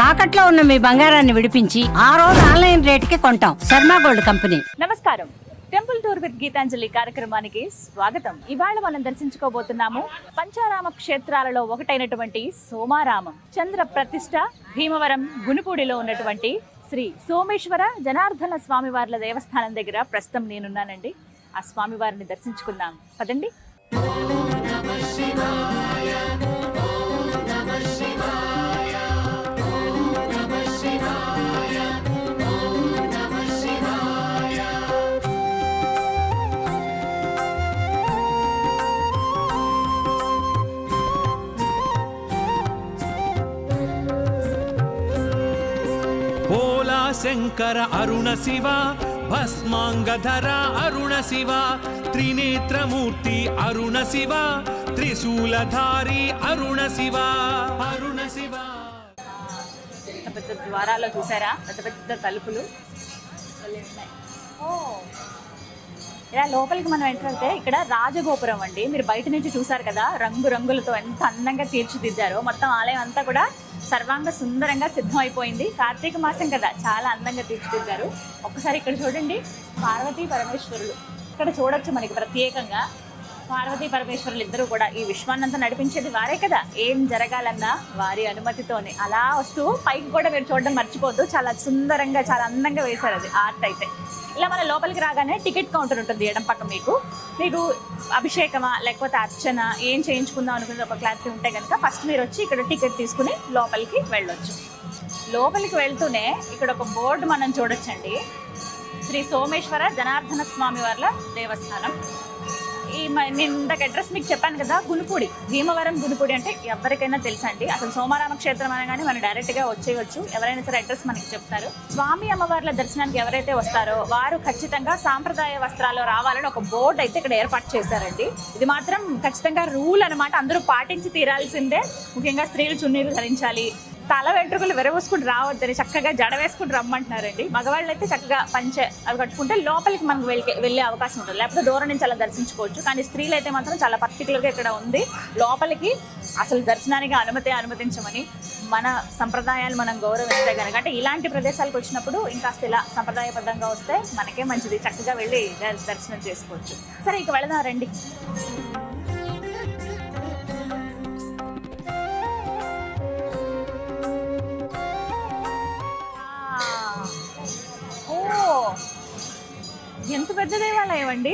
తాకట్లో ఉన్న మీ బంగారాన్ని విడిపించి ఆ రోజు ఆన్లైన్ రేటుకి కొంటాం. Sharma gold company. నమస్కారం. టెంపుల్ టూర్ విత్ గీతాంజలి కార్యక్రమానికి స్వాగతం. ఇవాళ మనం దర్శించుకోబోతున్నాము పంచారామ క్షేత్రాలలో ఒకటైనటువంటి సోమారామం. చంద్ర ప్రతిష్ట భీమవరం గునుపూడిలో ఉన్నటువంటి శ్రీ సోమేశ్వర జనార్దన స్వామివార్ల దేవస్థానం దగ్గర ప్రస్తుతం నేనున్నానండి. ఆ స్వామివారిని దర్శించుకుందాం పదండి. శంకర అరుణ శివ భస్మాంగధర అరుణ శివ త్రినేత్రమూర్తి అరుణ శివ త్రిశూలధారి అరుణ శివ అరుణ శివ. పెద్ద ద్వారాల్లో చూసారా, పెద్ద పెద్ద తలుపులు. ఇలా లోపలికి మనం ఎంటర్ అయితే ఇక్కడ రాజగోపురం అండి. మీరు బయట నుంచి చూసారు కదా, రంగు రంగులతో ఎంత అందంగా తీర్చిదిద్దారో. మొత్తం ఆలయం అంతా కూడా సర్వాంగ సుందరంగా సిద్ధం అయిపోయింది. కార్తీక మాసం కదా, చాలా అందంగా తీర్చిదిద్దారు. ఒక్కసారి ఇక్కడ చూడండి, పార్వతీ పరమేశ్వరులు ఇక్కడ చూడొచ్చు. మనకి ప్రత్యేకంగా పార్వతీ పరమేశ్వరులు ఇద్దరు కూడా ఈ విశ్వాన్నంతా నడిపించేది వారే కదా. ఏం జరగాలన్నా వారి అనుమతితోనే. అలా వస్తూ పైకి కూడా మీరు చూడడం మర్చిపోద్దు. చాలా సుందరంగా, చాలా అందంగా వేశారు అది ఆర్ట్ అయితే. ఇలా మన లోపలికి రాగానే టికెట్ కౌంటర్ ఉంటుంది ఎడం పక్క. మీకు అభిషేకమా లేకపోతే అర్చన ఏం చేయించుకుందాం అనుకునేది ఒక క్లారిటీ ఉంటే కనుక ఫస్ట్ మీరు వచ్చి ఇక్కడ టికెట్ తీసుకుని లోపలికి వెళ్ళొచ్చు. లోపలికి వెళ్తూనే ఇక్కడ ఒక బోర్డు మనం చూడొచ్చండి. శ్రీ సోమేశ్వర జనార్దన స్వామి వార్ల దేవస్థానం. నేను ఇందాక అడ్రస్ మీకు చెప్పాను కదా, గునుపూడి, భీమవరం గునుపూడి అంటే ఎవరికైనా తెలుసండి. అసలు సోమారామ క్షేత్రం అనగానే మనం డైరెక్ట్గా వచ్చేయచ్చు. ఎవరైనా సరే అడ్రస్ మనకి చెప్తారు. స్వామి అమ్మవార్ల దర్శనానికి ఎవరైతే వస్తారో వారు ఖచ్చితంగా సాంప్రదాయ వస్త్రాలు రావాలని ఒక బోర్డు అయితే ఇక్కడ ఏర్పాటు చేశారండి. ఇది మాత్రం ఖచ్చితంగా రూల్ అనమాట. అందరూ పాటించి తీరాల్సిందే. ముఖ్యంగా స్త్రీలు చున్నీలు ధరించాలి, తల వెంట్రుకలు విరవోసుకుని రావద్దని చక్కగా జడ వేసుకుని రమ్మంటున్నారండి. మగవాళ్ళు అయితే చక్కగా పంచె అవి కట్టుకుంటే లోపలికి మనకు వెళ్ళే అవకాశం ఉంటుంది, లేకపోతే దూరం నుంచి అలా దర్శించుకోవచ్చు. కానీ స్త్రీలు అయితే మాత్రం చాలా పర్టికులర్గా ఇక్కడ ఉంది. లోపలికి అసలు దర్శనానికి అనుమతించమని, మన సంప్రదాయాలు మనం గౌరవిస్తే కనుక, అంటే ఇలాంటి ప్రదేశాలకు వచ్చినప్పుడు ఇంకా ఇలా సంప్రదాయబద్ధంగా వస్తే మనకే మంచిది. చక్కగా వెళ్ళి దర్శనం చేసుకోవచ్చు. సరే, ఇక వెళదాం రండి. ఎంత పెద్ద దేవాలయం అండి.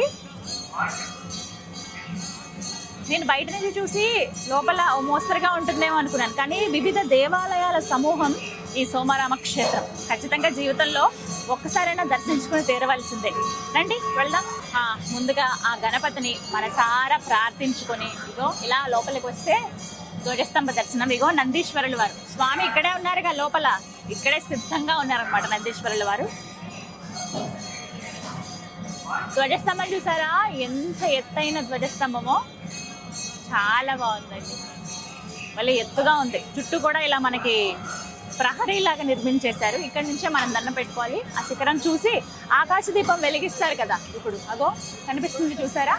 నేను బయట నుంచి చూసి లోపల మోస్తరుగా ఉంటుందేమో అనుకున్నాను, కానీ వివిధ దేవాలయాల సమూహం ఈ సోమారామ క్షేత్రం. ఖచ్చితంగా జీవితంలో ఒక్కసారైనా దర్శించుకుని తీరవలసిందే. రండి వెళ్దాం. ముందుగా ఆ గణపతిని మనసారా ప్రార్థించుకొని ఇగో ఇలా లోపలికి వస్తే ధ్వజస్తంభ దర్శనం. ఇగో నందీశ్వరుల వారు స్వామి ఇక్కడే ఉన్నారుగా, లోపల ఇక్కడే సిద్ధంగా ఉన్నారనమాట నందీశ్వరుల వారు. ధ్వజస్తంభం చూసారా, ఎంత ఎత్తైన ధ్వజస్తంభమో, చాలా బాగుందండి. మళ్ళీ ఎత్తుగా ఉంది. చుట్టూ కూడా ఇలా మనకి ప్రహరీలాగా నిర్మించేశారు. ఇక్కడ నుంచే మనం దండం పెట్టుకోవాలి. ఆ శిఖరం చూసి ఆకాశ దీపం వెలిగిస్తారు కదా, ఇప్పుడు అగో కనిపిస్తుంది చూసారా.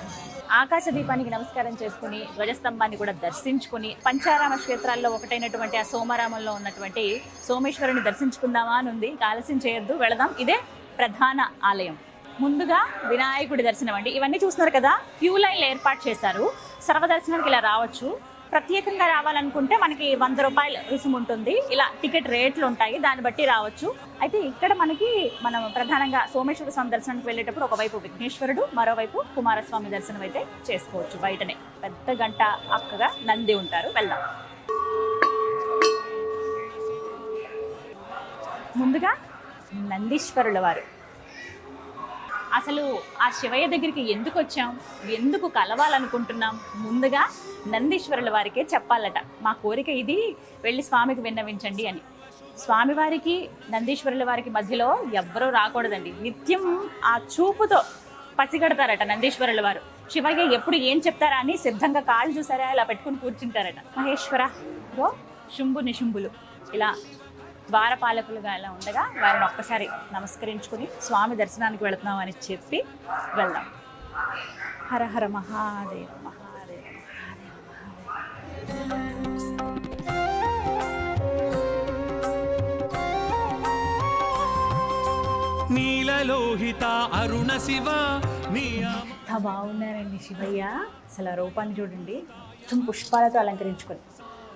ఆకాశ దీపానికి నమస్కారం చేసుకుని ధ్వజస్తంభాన్ని కూడా దర్శించుకుని పంచారామ క్షేత్రాల్లో ఒకటైనటువంటి ఆ సోమారామంలో ఉన్నటువంటి సోమేశ్వరుని దర్శించుకుందామా అని ఉంది. ఆలస్యం చేయొద్దు, వెళదాం. ఇదే ప్రధాన ఆలయం. ముందుగా వినాయకుడి దర్శనం అండి. ఇవన్నీ చూస్తున్నారు కదా, క్యూ లైన్లు ఏర్పాటు చేశారు. సర్వదర్శనానికి ఇలా రావచ్చు. ప్రత్యేకంగా రావాలనుకుంటే మనకి 100 రూపాయలు రుసుము ఉంటుంది. ఇలా టికెట్ రేట్లు ఉంటాయి, దాన్ని బట్టి రావచ్చు. అయితే ఇక్కడ మనం ప్రధానంగా సోమేశ్వర స్వామి దర్శనానికి వెళ్ళేటప్పుడు ఒకవైపు విఘ్నేశ్వరుడు, మరోవైపు కుమారస్వామి దర్శనం అయితే చేసుకోవచ్చు. బయటనే పెద్ద గంట అక్కగా నంది ఉంటారు. వెళ్దాం. ముందుగా నందీశ్వరుల వారు. అసలు ఆ శివయ్య దగ్గరికి ఎందుకు వచ్చాం, ఎందుకు కలవాలనుకుంటున్నాం, ముందుగా నందీశ్వరుల వారికే చెప్పాలట. మా కోరిక ఇది, వెళ్ళి స్వామికి విన్నవించండి అని. స్వామివారికి నందీశ్వరుల వారికి మధ్యలో ఎవ్వరూ రాకూడదండి. నిత్యం ఆ చూపుతో పసిగడతారట నందీశ్వరుల వారు. శివయ్య ఎప్పుడు ఏం చెప్తారా అని సిద్ధంగా కాళ్ళు చూసారా ఇలా పెట్టుకుని కూర్చుంటారట. మహేశ్వర గో శుంభు నిశుంభులు ఇలా ద్వారపాలకులుగా ఇలా ఉండగా వారిని ఒక్కసారి నమస్కరించుకుని స్వామి దర్శనానికి వెళుతున్నాం అని చెప్పి వెళ్దాం. హర హర మహాదేవ మహాదేవ మహాదేవ మహాదేవ. నీలలోహిత అరుణ శివ నియమ ఎంత బాగున్నారండి శివయ్య. అసలు ఆ రూపాన్ని చూడండి, మొత్తం పుష్పాలతో అలంకరించుకొని.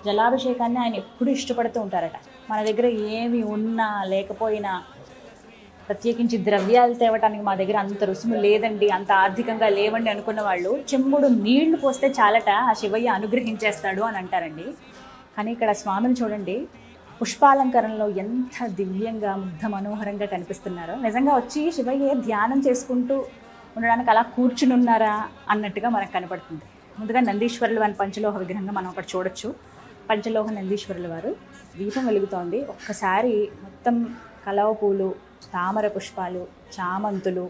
జలాభిషేకాన్ని ఆయన ఎప్పుడు ఇష్టపడుతూ ఉంటారట. మన దగ్గర ఏమి ఉన్నా లేకపోయినా, ప్రత్యేకించి ద్రవ్యాలు తేవటానికి మా దగ్గర అంత రుసుము లేదండి, అంత ఆర్థికంగా లేవండి అనుకున్న వాళ్ళు చెంబుడు నీళ్లు పోస్తే చాలట ఆ శివయ్య అనుగ్రహించేస్తాడు అని అంటారండి. కానీ ఇక్కడ స్వామిని చూడండి, పుష్పాలంకరణలో ఎంత దివ్యంగా ముగ్ధ మనోహరంగా కనిపిస్తున్నారో. నిజంగా వచ్చి శివయ్య ధ్యానం చేసుకుంటూ ఉండడానికి అలా కూర్చుని ఉన్నారా అన్నట్టుగా మనకు కనపడుతుంది. ముందుగా నందీశ్వరులు అని పంచలోహ విగ్రహంగా మనం అక్కడ చూడొచ్చు. పంచలోహ నందీశ్వరుల వారు, దీపం వెలుగుతోంది. ఒక్కసారి మొత్తం కలవ పూలు, తామర పుష్పాలు, చామంతులు,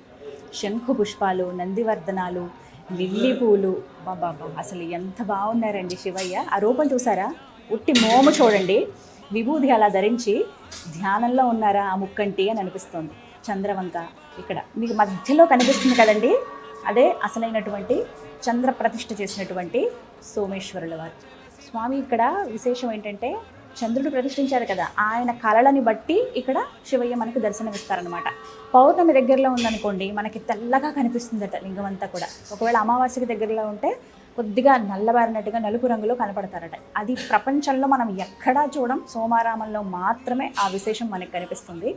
శంఖు పుష్పాలు, నందివర్ధనాలు, లిల్లీ పూలు, బాబా అసలు ఎంత బాగున్నారండి శివయ్య. ఆ రూపం చూసారా? ఉట్టి మోము చూడండి, విభూది అలా ధరించి ధ్యానంలో ఉన్నారా ఆ ముక్కంటి అని అనిపిస్తోంది. చంద్రవంక ఇక్కడ మీకు మధ్యలో కనిపిస్తుంది కదండి, అదే అసలైనటువంటి చంద్ర ప్రతిష్ఠ చేసినటువంటి సోమేశ్వరుల వారు. స్వామి ఇక్కడ విశేషం ఏంటంటే, చంద్రుడు ప్రతిష్ఠించారు కదా, ఆయన కళలని బట్టి ఇక్కడ శివయ్య మనకు దర్శనం ఇస్తారనమాట. పౌర్ణమి దగ్గరలో ఉందనుకోండి, మనకి తెల్లగా కనిపిస్తుందట లింగం అంతా కూడా. ఒకవేళ అమావాస్యకి దగ్గరలో ఉంటే కొద్దిగా నల్లబారినట్టుగా నలుపు రంగులో కనపడతారట. అది ప్రపంచంలో మనం ఎక్కడా చూడం, సోమారామంలో మాత్రమే ఆ విశేషం మనకు కనిపిస్తుంది.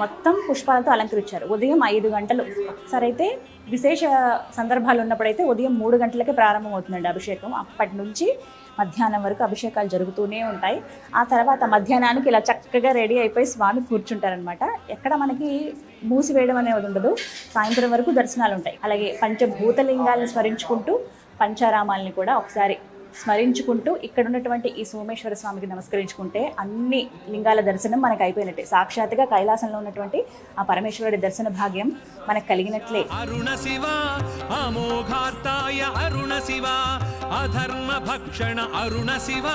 మొత్తం పుష్పాలతో అలంకరించారు. ఉదయం 5 గంటలు, ఒకసారి అయితే విశేష సందర్భాలు ఉన్నప్పుడైతే ఉదయం 3 గంటలకే ప్రారంభం అవుతుందండి అభిషేకం. అప్పటి నుంచి మధ్యాహ్నం వరకు అభిషేకాలు జరుగుతూనే ఉంటాయి. ఆ తర్వాత మధ్యాహ్నానికి ఇలా చక్కగా రెడీ అయిపోయి స్వామి కూర్చుంటారనమాట. ఎక్కడ మనకి మూసివేయడం అనేది ఉండదు, సాయంత్రం వరకు దర్శనాలు ఉంటాయి. అలాగే పంచభూతలింగాలను స్మరించుకుంటూ పంచారామాలని కూడా ఒకసారి స్మరించుకుంటూ ఇక్కడ ఉన్నటువంటి ఈ సోమేశ్వర స్వామికి నమస్కరించుకుంటే అన్ని లింగాల దర్శనం మనకు అయిపోయినట్టే. సాక్షాత్తుగా కైలాసంలో ఉన్నటువంటి ఆ పరమేశ్వరుడి దర్శన భాగ్యం మనకు కలిగినట్లే. అరుణ శివ అమోఘార్తాయ అరుణ శివ అధర్మ భక్షణ అరుణ శివ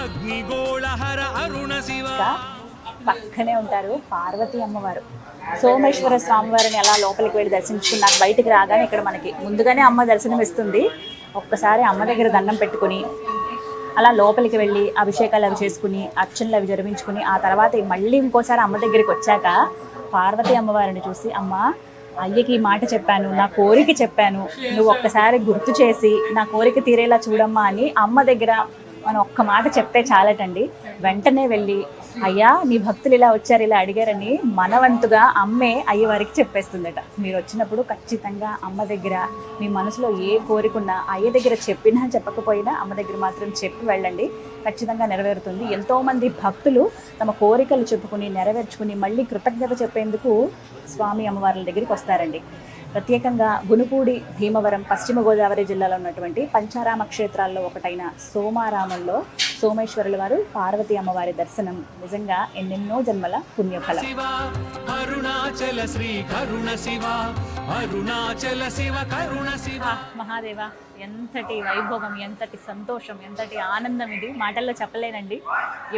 అగ్నిగోళహర అరుణ శివ. పక్కనే ఉంటారు పార్వతీ అమ్మవారు. సోమేశ్వర స్వామివారిని అలా లోపలికి వెళ్ళి దర్శించుకున్నాక బయటికి రాగానే ఇక్కడ మనకి ముందుగానే అమ్మ దర్శనం ఇస్తుంది. ఒక్కసారి అమ్మ దగ్గర దండం పెట్టుకుని అలా లోపలికి వెళ్ళి అభిషేకాలు అవి చేసుకుని అర్చనలు అవి జరిపించుకుని ఆ తర్వాత మళ్ళీ ఇంకోసారి అమ్మ దగ్గరికి వచ్చాక పార్వతీ అమ్మవారిని చూసి, అమ్మ అయ్యకి ఈ మాట చెప్పాను, నా కోరిక చెప్పాను, నువ్వు ఒక్కసారి గుర్తు చేసి నా కోరిక తీరేలా చూడమ్మా అని అమ్మ దగ్గర మనం ఒక్క మాట చెప్తే చాలటండి. వెంటనే వెళ్ళి, అయ్యా నీ భక్తులు ఇలా వచ్చారు, ఇలా అడిగారని మనవంతుగా అమ్మే అయ్యవారికి చెప్పేస్తుందట. మీరు వచ్చినప్పుడు ఖచ్చితంగా అమ్మ దగ్గర మీ మనసులో ఏ కోరికున్నా అయ్య దగ్గర చెప్పినా చెప్పకపోయినా అమ్మ దగ్గర మాత్రం చెప్పి వెళ్ళండి, ఖచ్చితంగా నెరవేరుతుంది. ఎంతోమంది భక్తులు తమ కోరికలు చెప్పుకుని నెరవేర్చుకుని మళ్ళీ కృతజ్ఞత చెప్పేందుకు స్వామి అమ్మవార్ల దగ్గరికి వస్తారండి. ప్రత్యేకంగా గునుపూడి, భీమవరం, పశ్చిమ గోదావరి జిల్లాలో ఉన్నటువంటి పంచారామ క్షేత్రాల్లో ఒకటైన సోమారామంలో సోమేశ్వరుల వారు పార్వతీ అమ్మవారి దర్శనం నిజంగా ఎన్నెన్నో జన్మల పుణ్యఫలం. అరుణాచల శ్రీ కరుణ శివ అరుణాచల శివ కరుణ శివ. మహాదేవ, ఎంతటి వైభోగం, ఎంతటి సంతోషం, ఎంతటి ఆనందం, ఇది మాటల్లో చెప్పలేనండి.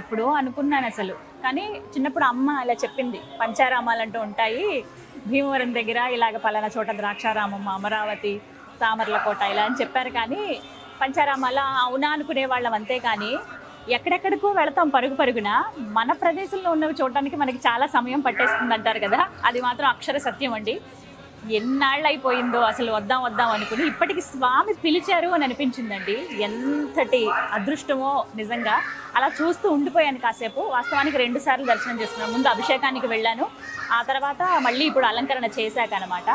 ఎప్పుడో అనుకున్నాను అసలు, కానీ చిన్నప్పుడు అమ్మ ఇలా చెప్పింది, పంచారామాలు అంటూ ఉంటాయి భీమవరం దగ్గర, ఇలాగ పలానా చోట ద్రాక్షారామం, అమరావతి, సామర్లకోట ఇలా అని చెప్పారు. కానీ పంచారామాల అవునా అనుకునే వాళ్ళం అంతే. కానీ ఎక్కడెక్కడికో వెళతాం పరుగు పరుగున, మన ప్రదేశంలో ఉన్నవి చూడటానికి మనకి చాలా సమయం పట్టేస్తుంది అంటారు కదా, అది మాత్రం అక్షర సత్యం అండి. ఎన్నాళ్ళు అయిపోయిందో అసలు వద్దాం వద్దాం అనుకుని ఇప్పటికి స్వామి పిలిచారు అని అనిపించిందండి. ఎంతటి అదృష్టమో నిజంగా. అలా చూస్తూ ఉండిపోయాను కాసేపు. వాస్తవానికి 2 సార్లు దర్శనం చేసుకున్నాను. ముందు అభిషేకానికి వెళ్ళాను, ఆ తర్వాత మళ్ళీ ఇప్పుడు అలంకరణ చేశాక అనమాట.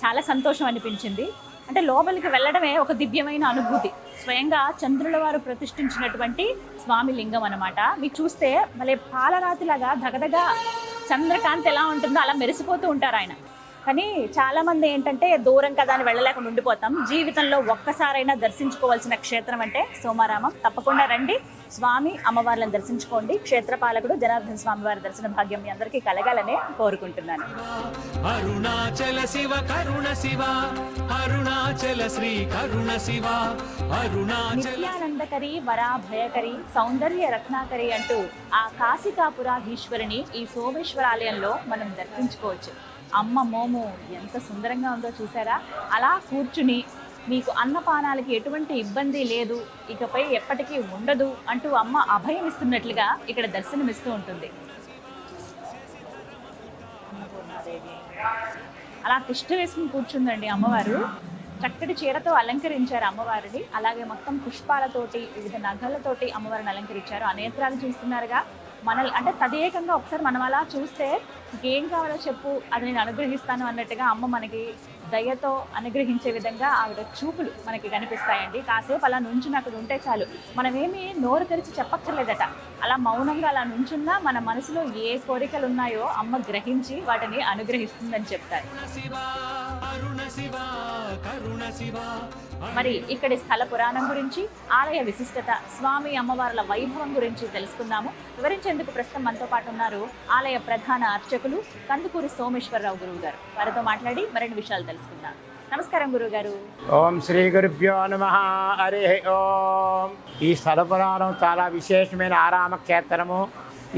చాలా సంతోషం అనిపించింది. అంటే లోపలికి వెళ్ళడమే ఒక దివ్యమైన అనుభూతి. స్వయంగా చంద్రుల వారు ప్రతిష్ఠించినటువంటి స్వామి లింగం అనమాట. మీకు చూస్తే మళ్ళీ పాలరాతిలాగా దగదగా చంద్రకాంతి ఎలా ఉంటుందో అలా మెరిసిపోతూ ఉంటారు ఆయన. కానీ చాలామంది ఏంటంటే దూరం కదా అని వెళ్ళలేకుండా ఉండిపోతాం. జీవితంలో ఒక్కసారైనా దర్శించుకోవాల్సిన క్షేత్రం అంటే సోమారామం. తప్పకుండా రండి, స్వామి అమ్మవార్లను దర్శించుకోండి. క్షేత్రపాలకుడు జనార్దన స్వామి వారి దర్శన భాగ్యం మీ అందరికీ కలగాలనే కోరుకుంటున్నాను. అరుణాచల శివ కరుణ శివ అరుణాచల శ్రీ కరుణ శివ అరుణాచల నిత్యానందకరి, వరాభయకరి, సౌందర్య రత్నాకరి అంటూ ఆ కాశికాపురాధీశ్వరిని ఈ సోమేశ్వర ఆలయంలో మనం దర్శించుకోవచ్చు. అమ్మ మోము ఎంత సుందరంగా ఉందో చూసారా? అలా కూర్చుని మీకు అన్నపానాలకి ఎటువంటి ఇబ్బంది లేదు, ఇకపై ఎప్పటికీ ఉండదు అంటూ అమ్మ అభయం ఇస్తున్నట్లుగా ఇక్కడ దర్శనమిస్తూ ఉంటుంది. అన్నపూర్ణాదేవి అలా తిష్ట వేసుకుని కూర్చుందండి అమ్మవారు. చక్కటి చీరతో అలంకరించారు అమ్మవారిని. అలాగే మొత్తం పుష్పాలతోటి వివిధ నగలతోటి అమ్మవారిని అలంకరించారు. ఆ నేత్రాలు చూస్తున్నారుగా, మనల్ని అంటే తదేకంగా ఒకసారి మనం అలా చూస్తే ఏం కావాలో చెప్పు, అది నేను అనుగ్రహిస్తాను అన్నట్టుగా అమ్మ మనకి దయతో అనుగ్రహించే విధంగా ఆవిడ చూపులు మనకి కనిపిస్తాయండి. కాసేపు అలా నుంచుని అక్కడ ఉంటే చాలు, మనమేమి నోరు తెరిచి చెప్పక్కర్లేదట. అలా మౌనంగా అలా నుంచున్నా మన మనసులో ఏ కోరికలు ఉన్నాయో అమ్మ గ్రహించి వాటిని అనుగ్రహిస్తుందని చెప్తారు. మరి ఇక్కడి స్థల పురాణం గురించి, ఆలయ విశిష్టత, స్వామి అమ్మవార్ల వైభవం గురించి తెలుసుకుందాము. వివరించేందుకు ప్రస్తుతం మనతో పాటు ఉన్నారు ఆలయ ప్రధాన అర్చకులు కందుకూరి సోమేశ్వరరావు గురువు గారు. వారితో మాట్లాడి మరిన్ని విషయాలు తెలుసుకుందాం. నమస్కారం గురువు గారు. ఓం శ్రీ గురుభ్యో నమః. హరి ఓం. ఈ స్థల పురాణం చాలా విశేషమైన ఆరామ క్షేత్రము.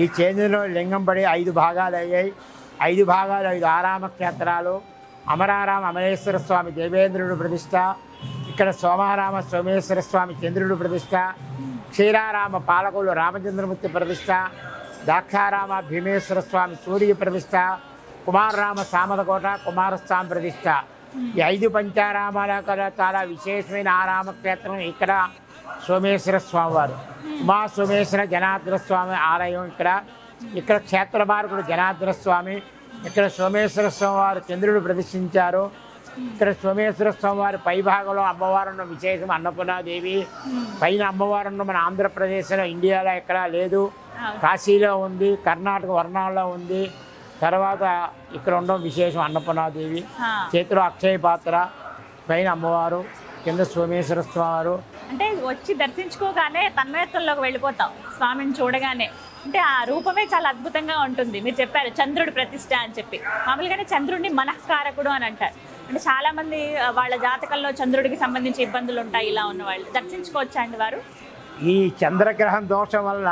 ఈ చేంద్రులో లింగం పడి 5 భాగాలు అయ్యాయి. 5 భాగాలు 5 ఆరామ క్షేత్రాలు. అమరారామ అమరేశ్వర స్వామి దేవేంద్రుడు ప్రతిష్ట, ఇక్కడ సోమారామ సోమేశ్వర స్వామి చంద్రుడు ప్రతిష్ట, క్షీరారామ పాలకులు రామచంద్రమూర్తి ప్రతిష్ట, దాక్షారామ భీమేశ్వర స్వామి సూర్య ప్రతిష్ట, కుమారరామ సామదకోట కుమారస్వామి ప్రతిష్ట. ఈ 5 పంచారామాల కదా చాలా విశేషమైన ఆరామ క్షేత్రం. ఇక్కడ సోమేశ్వర స్వామి వారు, ఉమా సోమేశ్వర జనార్దన స్వామి ఆలయం. ఇక్కడ క్షేత్ర మార్గుడు జనార్దన స్వామి. ఇక్కడ సోమేశ్వర స్వామి వారు చంద్రుడు ప్రదర్శించారు. ఇక్కడ సోమేశ్వర స్వామి వారి పై భాగంలో అమ్మవారున్న విశేషం అన్నపూర్ణాదేవి. పైన అమ్మవారున్న మన ఆంధ్రప్రదేశ్లో, ఇండియాలో ఎక్కడా లేదు. కాశీలో ఉంది, కర్ణాటక వర్ణాల్లో ఉంది. తర్వాత ఇక్కడ ఉండడం విశేషం అన్నపూర్ణాదేవి. చేతిలో అక్షయ పాత్ర, పైన అమ్మవారు, కింద సోమేశ్వర స్వామి వారు. అంటే వచ్చి దర్శించుకోగానే తన్మయత్వంలోకి వెళ్ళిపోతాం స్వామిని చూడగానే. అంటే ఆ రూపమే చాలా అద్భుతంగా ఉంటుంది. మీరు చెప్పారు చంద్రుడి ప్రతిష్ట అని చెప్పి. మామూలుగానే చంద్రుడిని మనఃకారకుడు అని అంటారు. అంటే చాలా మంది వాళ్ళ జాతకంలో చంద్రుడికి సంబంధించి ఇబ్బందులు ఉంటాయి. ఇలా ఉన్న వాళ్ళు దర్శించుకోవచ్చా అండి వారు? ఈ చంద్రగ్రహం దోషం వలన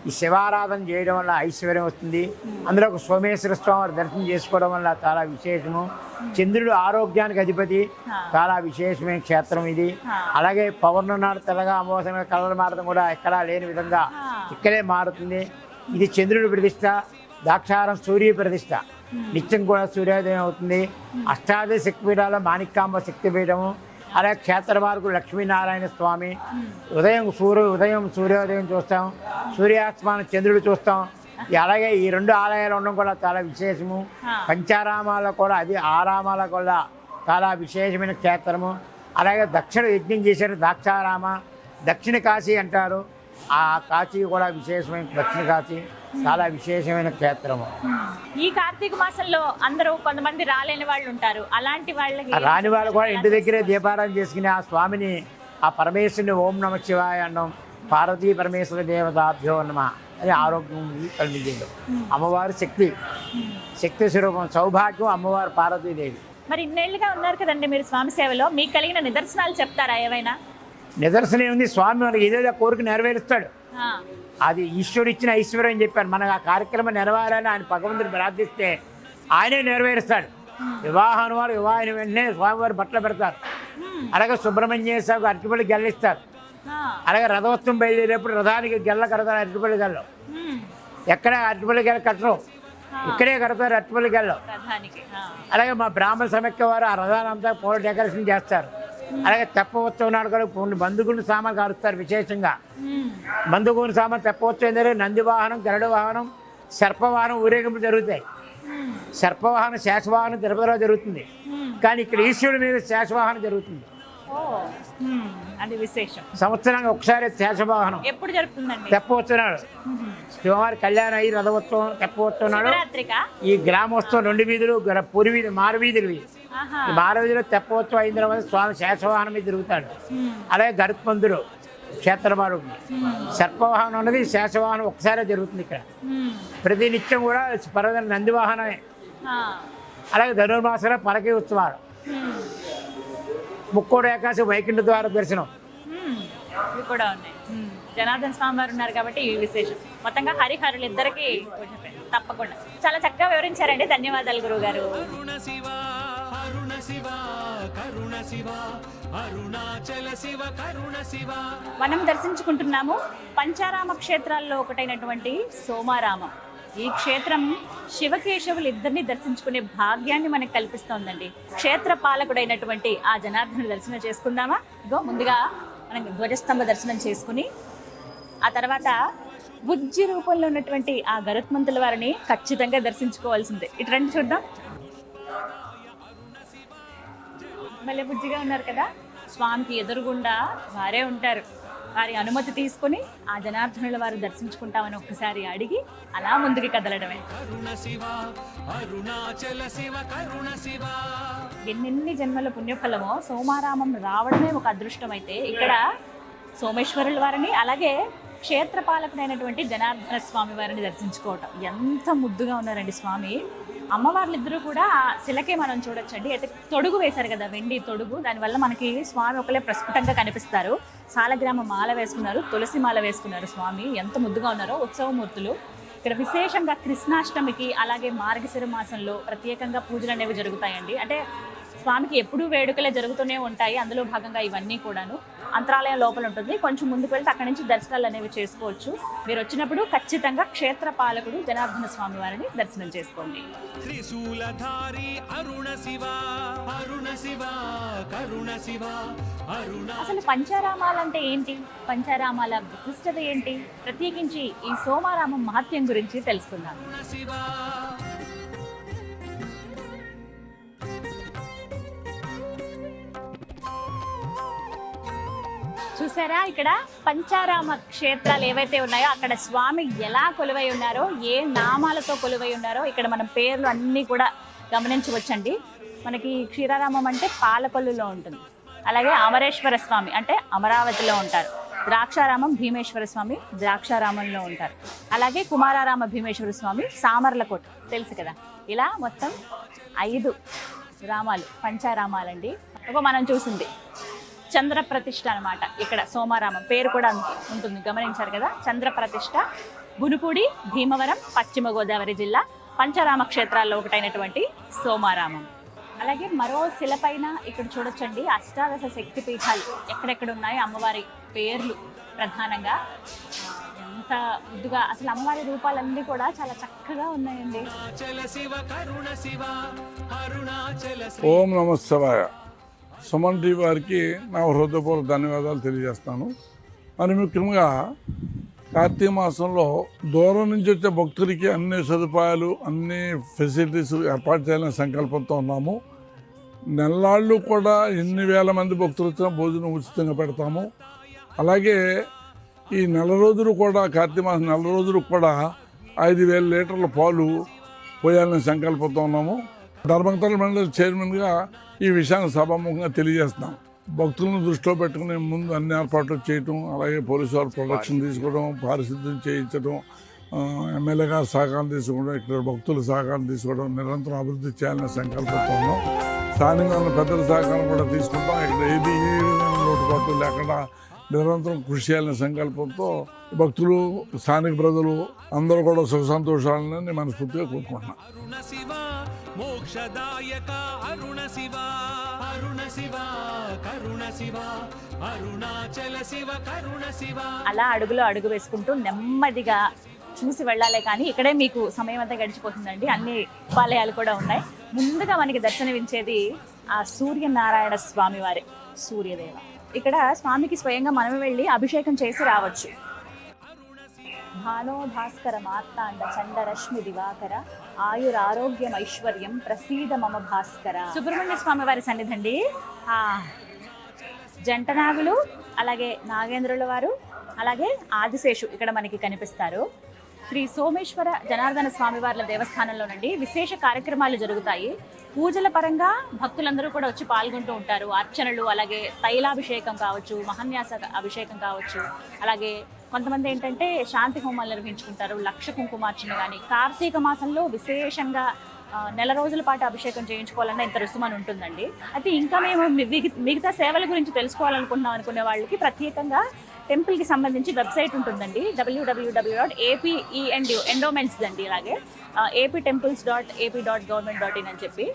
ఈ శివారాధన చేయడం వల్ల ఐశ్వర్యం వస్తుంది. అందులో ఒక సోమేశ్వర స్వామి వారి దర్శనం చేసుకోవడం వల్ల చాలా విశేషము. చంద్రుడు ఆరోగ్యానికి అధిపతి. చాలా విశేషమైన క్షేత్రం ఇది. అలాగే పౌర్ణమి తెల్లగా అమావాస్య కలర్ మారడం కూడా ఎక్కడా లేని విధంగా ఇక్కడే మారుతుంది. ఇది చంద్రుడి ప్రతిష్ట, దాక్షారం సూర్య ప్రతిష్ట. నిత్యం కూడా సూర్యోదయం అవుతుంది. అష్టాదశ శక్తిపీఠాల మాణిక్యాంబ శక్తిపీఠము. అలాగే క్షేత్ర మార్గుడు లక్ష్మీనారాయణ స్వామి. ఉదయం సూర్యోదయం చూస్తాం, సూర్యాస్తమానం చంద్రుడు చూస్తాం. అలాగే ఈ 2 ఆలయాలు ఉండడం కూడా చాలా విశేషము. పంచారామాల కూడా అది ఆరామాల కూడా చాలా విశేషమైన క్షేత్రము. అలాగే దక్షిణ యజ్ఞం చేశారు దాక్షారామ, దక్షిణ కాశీ అంటారు. ఆ కాశీ కూడా విశేషమైన దక్షిణ కాశీ చాలా విశేషమైన క్షేత్రము. ఈ కార్తీక మాసంలో అందరూ కొంతమంది రాలేని వాళ్ళు ఉంటారు. అలాంటి వాళ్ళకి, రాని వాళ్ళు కూడా ఇంటి దగ్గరే దీపారాధన చేసుకుని ఆ స్వామిని, ఆ పరమేశ్వరుని ఓం నమ శివాయ అన్నం, పార్వతీ పరమేశ్వర దేవతాభ్యో నమః అని ఆరోగ్యం కలిగింది. అమ్మవారు శక్తి స్వరూపం, సౌభాగ్యం అమ్మవారు పార్వతీదేవి. మరి ఇన్నేళ్లుగా ఉన్నారు కదండి మీరు స్వామి సేవలో, మీకు కలిగిన నిదర్శనాలు చెప్తారా ఏవైనా? నిదర్శనం ఉంది. స్వామి మనకి ఏదో కోరిక నెరవేరుస్తాడు. అది ఈశ్వరుడు ఇచ్చిన ఐశ్వర్యం అని చెప్పాను. మనకు ఆ కార్యక్రమం నెరవేరాలని ఆయన భగవంతుని ప్రార్థిస్తే ఆయనే నెరవేరుస్తాడు. వివాహం వారు వివాహం వెంటనే స్వామివారు బట్టలు పెడతారు. అలాగే సుబ్రహ్మణ్య స్వామికి అరటిపల్లి గెల్లిస్తారు. అలాగే రథోత్సవం బయలుదేరేప్పుడు రథానికి గెల్ల కడతారు. అరటిపల్లి గెల్లం ఎక్కడ అరటిపల్లి గెల్ల కట్టరు, ఇక్కడే కడతారు అరటిపల్లి గెల్లం. అలాగే మా బ్రాహ్మణ సమైక్య వారు ఆ రథానంతా పూల డెకరేషన్ చేస్తారు. అలాగే తెప్ప ఉత్సవం నాడు కూడా బంధుగుండు సామాన్ కారుస్తారు విశేషంగా. బంధుగుండు సామాన్ తెప్ప ఉత్సవం ఏంటంటే నంది వాహనం, గరుడ వాహనం, సర్పవాహనం ఊరేగింపులు జరుగుతాయి. సర్పవాహనం శేషవాహనం తిరుపతిలో జరుగుతుంది, కానీ ఇక్కడ ఈశ్వరుడి మీద శేషవాహనం జరుగుతుంది. అది విశేషం. సంవత్సరానికి ఒకసారి శేషవాహనం ఎప్పుడు జరుగుతుందండి? తెప్పోత్సవాడు. శివవారి కళ్యాణం అయ్యి రథోత్సవం తెప్పోత్సవాడు. ఈ గ్రామోత్సవం 2 వీధులు, పూరి వీధి, మారు వీధులు. ఈ మారు వీధిలో తెప్పోత్సవం అయిన తర్వాత స్వామి శేషవాహనం మీద తిరుగుతాడు. అలాగే గరుత్మంతుడు క్షేత్రమారు. సర్పవాహనం ఉన్నది, శేషవాహనం ఒకసారి జరుగుతుంది ఇక్కడ. ప్రతి నిత్యం కూడా పర్వతం నందివాహనమే. అలాగే ధనుర్మాసంలో పలకి ఉత్సవాలు, ముక్కోడు ఏకాశి వైకుంఠ ద్వార దర్శనం ఇవి కూడా ఉన్నాయి. జనార్దన స్వామి వారు ఉన్నారు కాబట్టి ఈ విశేషం. మొత్తంగా హరిహరులు ఇద్దరికి తప్పకుండా చాలా చక్కగా వివరించారండి. ధన్యవాదాలు గురువు గారు. మనం దర్శించుకుంటున్నాము పంచారామ క్షేత్రాల్లో ఒకటైనటువంటి సోమారామం. ఈ క్షేత్రం శివకేశవులు ఇద్దరిని దర్శించుకునే భాగ్యాన్ని మనకు కల్పిస్తోందండి. క్షేత్ర పాలకుడైనటువంటి ఆ జనార్దనుని దర్శనం చేసుకుందామా? ఇగో ముందుగా మనం ధ్వజస్తంభ దర్శనం చేసుకుని ఆ తర్వాత బుజ్జి రూపంలో ఉన్నటువంటి ఆ గరుత్మంతుల వారిని ఖచ్చితంగా దర్శించుకోవాల్సిందే. ఇటు రండి చూద్దాం. మళ్ళీ బుజ్జిగా ఉన్నారు కదా, స్వామికి ఎదురుగుండా వారే ఉంటారు. వారి అనుమతి తీసుకుని ఆ జనార్దనుల వారు దర్శించుకుంటామని ఒక్కసారి అడిగి అలా ముందుకు కదలడమే. ఎన్నెన్ని జన్మల పుణ్యఫలమో సోమారామం రావడమే ఒక అదృష్టం. అయితే ఇక్కడ సోమేశ్వరుల వారిని అలాగే క్షేత్రపాలకుడైనటువంటి జనార్దన స్వామి వారిని దర్శించుకోవటం. ఎంత ముద్దుగా ఉన్నారండి స్వామి. అమ్మవార్లిద్దరూ కూడా ఆ శిలకే మనం చూడొచ్చండి. అయితే తొడుగు వేశారు కదా, వెండి తొడుగు, దానివల్ల మనకి స్వామి ఒకలే ప్రస్ఫుటంగా కనిపిస్తారు. సాలగ్రామ మాల వేసుకున్నారు, తులసి మాల వేసుకున్నారు. స్వామి ఎంత ముద్దుగా ఉన్నారో. ఉత్సవమూర్తులు ఇక్కడ విశేషంగా కృష్ణాష్టమికి అలాగే మార్గశిర మాసంలో ప్రత్యేకంగా పూజలు అనేవి జరుగుతాయండి. అంటే స్వామికి ఎప్పుడూ వేడుకలే జరుగుతూనే ఉంటాయి. అందులో భాగంగా ఇవన్నీ కూడాను అంతరాలయం లోపల ఉంటుంది. కొంచెం ముందుకు వెళ్తే అక్కడి నుంచి దర్శనాలు అనేవి చేసుకోవచ్చు. మీరు వచ్చినప్పుడు ఖచ్చితంగా క్షేత్ర పాలకుడు జనార్దన స్వామి వారిని దర్శనం చేసుకోండి. అసలు పంచారామాలంటే ఏంటి, పంచారామాల విశిష్టత ఏంటి, ప్రత్యేకించి ఈ సోమారామం మహత్యం గురించి తెలుసుకుందాం. చూసారా, ఇక్కడ పంచారామ క్షేత్రాలు ఏవైతే ఉన్నాయో అక్కడ స్వామి ఎలా కొలువై ఉన్నారో, ఏ నామాలతో కొలువై ఉన్నారో ఇక్కడ మనం పేర్లు అన్నీ కూడా గమనించవచ్చండి. మనకి క్షీరారామం అంటే పాలకొల్లులో ఉంటుంది. అలాగే అమరేశ్వర స్వామి అంటే అమరావతిలో ఉంటారు. ద్రాక్షారామం భీమేశ్వర స్వామి ద్రాక్షారామంలో ఉంటారు. అలాగే కుమారారామ భీమేశ్వర స్వామి సామర్లకోట తెలుసు కదా. ఇలా మొత్తం 5 రామాలు పంచారామాలండి. మనం చూసింది చంద్రప్రతిష్ఠ అనమాట. ఇక్కడ సోమారామం పేరు కూడా ఉంటుంది, గమనించారు కదా. చంద్రప్రతిష్ఠ గునుపూడి, భీమవరం, పశ్చిమ గోదావరి జిల్లా పంచారామ క్షేత్రాల్లో ఒకటైనటువంటి సోమారామం. అలాగే మరో శిలపైన ఇక్కడ చూడొచ్చండి అష్టాదశ శక్తి పీఠాలు ఎక్కడెక్కడ ఉన్నాయో అమ్మవారి పేర్లు ప్రధానంగా. ఎంత ముద్దుగా అసలు అమ్మవారి రూపాలన్నీ కూడా చాలా చక్కగా ఉన్నాయండి. ఓం నమః శివాయ. సుమన్ టీవీ వారికి నా హృదయపూర్వక ధన్యవాదాలు తెలియజేస్తాను. మరి ముఖ్యంగా కార్తీక మాసంలో దూరం నుంచి వచ్చే భక్తులకి అన్ని సదుపాయాలు అన్ని ఫెసిలిటీస్ ఏర్పాటు చేయాలని సంకల్పంతో ఉన్నాము. నెల్లాళ్ళు కూడా ఎన్ని వేల మంది భక్తులు వచ్చినా భోజనం ఉచితంగా పెడతాము. అలాగే ఈ నెల రోజులు కూడా కార్తీక మాసం నెల రోజులు కూడా 5,000 లీటర్ల పాలు పోయాలని సంకల్పంతో ఉన్నాము. ధర్మకర్తల మండలి చైర్మన్గా ఈ విషయాన్ని సభాముఖంగా తెలియజేస్తున్నాం. భక్తులను దృష్టిలో పెట్టుకుని ముందు అన్ని ఏర్పాట్లు చేయటం, అలాగే పోలీసు వారు ప్రొటెక్షన్ తీసుకోవడం, పారిశుద్ధ్యం చేయించడం, ఎమ్మెల్యే గారు సహకారం తీసుకోవడం, ఇక్కడ భక్తుల సహకారం తీసుకోవడం, నిరంతరం అభివృద్ధి చేయాలని సంకల్పంతో ఉన్నాం. స్థానికంగా ఉన్న పెద్దల సహకారం కూడా తీసుకుంటాం. ఇక్కడ ఏ విధంగా లోటుపాట్లు లేకుండా నిరంతరం కృషి చేయాలనే సంకల్పంతో భక్తులు, స్థానిక ప్రజలు అందరూ కూడా సుఖ సంతోషాలని మనస్ఫూర్తిగా కోరుకుంటున్నాం. మోక్షదాయక అరుణ శివ అరుణ శివ కరుణ శివ అరుణాచల శివ కరుణ శివ. అలా అడుగులో అడుగు వేసుకుంటూ నెమ్మదిగా చూసి వెళ్ళాలి. కానీ ఇక్కడే మీకు సమయం అంతా గడిచిపోతుందండి. అన్ని ఉపాలయాలు కూడా ఉన్నాయి. ముందుగా మనకి దర్శనమించేది ఆ సూర్యనారాయణ స్వామి వారే, సూర్యదేవ. ఇక్కడ స్వామికి స్వయంగా మనమే వెళ్ళి అభిషేకం చేసి రావచ్చు. భానో భాస్కర మార్తాండ చండరశ్మి దివాకర ఆయురారోగ్యం ఐశ్వర్యం ప్రసీద మమ భాస్కర. సుబ్రహ్మణ్య స్వామి వారి సన్నిధండి. జంటనాగులు, అలాగే నాగేంద్రుల వారు, అలాగే ఆదిశేషు ఇక్కడ మనకి కనిపిస్తారు. శ్రీ సోమేశ్వర జనార్దన స్వామి వార్ల దేవస్థానంలోనండి విశేష కార్యక్రమాలు జరుగుతాయి. పూజల పరంగా భక్తులందరూ కూడా వచ్చి పాల్గొంటూ ఉంటారు. అర్చనలు, అలాగే తైలాభిషేకం కావచ్చు, మహాన్యాస అభిషేకం కావచ్చు, అలాగే కొంతమంది ఏంటంటే శాంతి హోమాలు నిర్వహించుకుంటారు, లక్ష కుంకుమార్చన. కానీ కార్తీక మాసంలో విశేషంగా నెల రోజుల పాటు అభిషేకం చేయించుకోవాలన్నా ఇంత రుసుమని ఉంటుందండి. అయితే ఇంకా మేము మిగతా సేవల గురించి తెలుసుకోవాలనుకుంటున్నాం అనుకునే వాళ్ళకి ప్రత్యేకంగా టెంపుల్కి సంబంధించి వెబ్సైట్ ఉంటుందండి. www.ape.endowments అండి. అలాగే aptemples.ap.government.in అని చెప్పి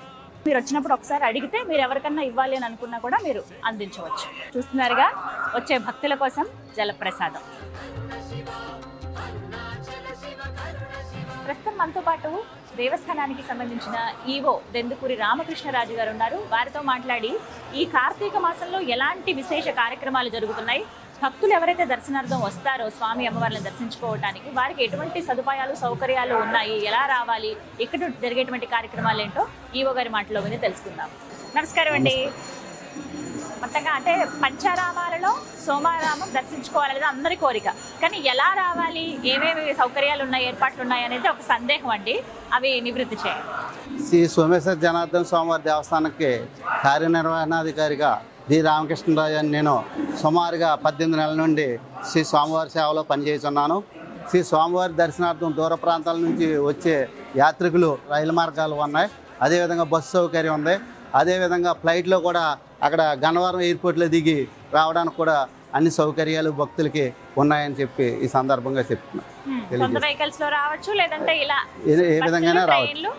మీరు వచ్చినప్పుడు ఒకసారి అడిగితే మీరు ఎవరికన్నా ఇవ్వాలి అని అనుకున్నా కూడా మీరు అందించవచ్చు. చూస్తున్నారుగా వచ్చే భక్తుల కోసం జలప్రసాదం. ప్రస్తుతం మనతో పాటు దేవస్థానానికి సంబంధించిన ఈవో దెందుకూరి రామకృష్ణరాజు గారు ఉన్నారు. వారితో మాట్లాడి ఈ కార్తీక మాసంలో ఎలాంటి విశేష కార్యక్రమాలు జరుగుతున్నాయి, భక్తులు ఎవరైతే దర్శనార్థం వస్తారో స్వామి అమ్మవారిని దర్శించుకోవడానికి వారికి ఎటువంటి సదుపాయాలు సౌకర్యాలు ఉన్నాయి, ఎలా రావాలి, ఇక్కడ జరిగేటువంటి కార్యక్రమాలు ఏంటో ఈవో గారి మాటలో విని తెలుసుకుందాం. నమస్కారం అండి. మొత్తంగా అంటే పంచారామాలలో సోమారామం దర్శించుకోవాలనేది అందరి కోరిక, కానీ ఎలా రావాలి, ఏమేమి సౌకర్యాలు ఉన్నాయి, ఏర్పాట్లు ఉన్నాయి అనేది ఒక సందేహం అండి. అవి నివృత్తి చేయండి. శ్రీ సోమేశ్వర జనార్దన స్వామివారి దేవస్థానానికి కార్యనిర్వహణాధికారిగా డి రామకృష్ణరాజు అని నేను సుమారుగా 18 నెలల నుండి శ్రీ స్వామివారి సేవలో పనిచేస్తున్నాను. శ్రీ స్వామివారి దర్శనార్థం దూర ప్రాంతాల నుంచి వచ్చే యాత్రికులు రైలు మార్గాలు ఉన్నాయి, అదేవిధంగా బస్సు సౌకర్యం ఉంది, అదేవిధంగా ఫ్లైట్లో కూడా అక్కడ గన్నవరం ఎయిర్పోర్ట్లో దిగి రావడానికి కూడా అన్ని సౌకర్యాలు భక్తులకి ఉన్నాయని చెప్పి ఈ సందర్భంగా చెప్తున్నాను. వెహికల్స్ లో రావచ్చు, లేదంటే ఇలా ఏ విధంగానే రావచ్చు.